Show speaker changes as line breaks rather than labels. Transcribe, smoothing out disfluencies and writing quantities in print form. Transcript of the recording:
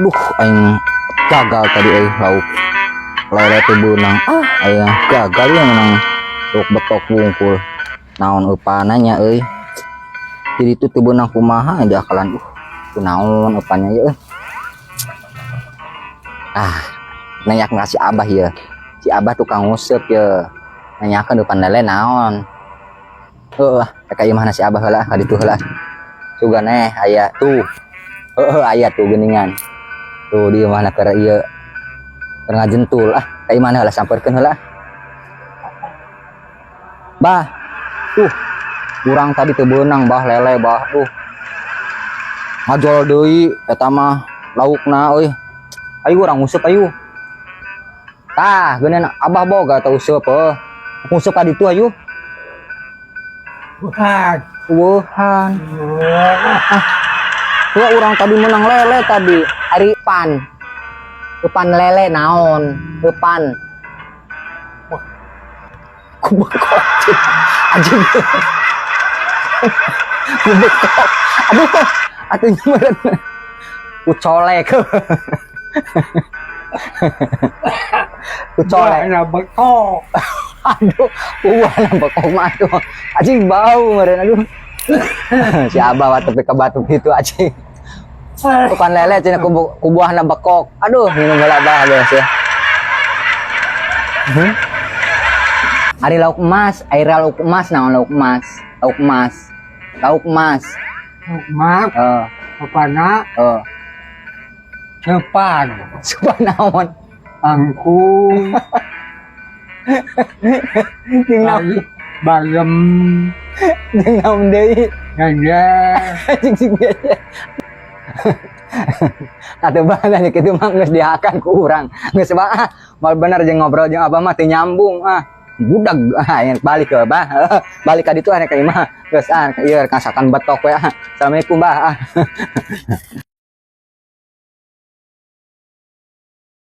Aduh, aing gagal tadi lauk lele teh beunang. Aing gagal ya menang lauk betok bungkul. Naon eupananya euy. Jadi itu teh beunang kumaha di akalan. Kunaon eupannya ya. Nanyak ngasih Abah ya. Si Abah tukang nguseup ya. Nanyakeun depan lele naon. Kayak gimana si Abah heula ka ditu heula. Sugan aya tuh. Aya tuh geuningan. Tuh di mana keur ieu. Keur ngajentul kayak gimana heula sampeurkeun heula. Bah. Kurang tadi teu beunang bah lele bah. Ngajol deui eta mah laukna euy. Ayo urang nguseup ayo. Geuneun Abah boga teu useup nguseup ka ditu ayo. Wuhan. Urang tadi menang lele tadi. Ari Epan lele naon? Epan. Kubekok. Anjing. Kubekok. Aduh. Atuh meureun. Kucolek. Kucolek.
Nah, bekok.
Aduh, bekok mah tuh. Anjing bau meureun aduh. Si Abah watuk ke batu itu anjing. Bukan lele cenah kubuahna bekok. Aduh, minum heula Abah guys ya. Ari lauk emas, air lauk emas naon lauk emas? Lauk emas. Lauk emas.
Mak, apana? Cepat.
Coba naon?
Angkung.
Jeung naon?
Balem.
Jeung naon deui?
Ganja.
Anjing sing ganja. Atuh bae kitu mah geus dihakan ku urang. Geus bae mal bener jeung ngobrol jeung Abah mah teu nyambung budak balik ke Abah. Balik ka ditu ka imah. Geus ieu kasakan betok we. Assalamualaikum Bah.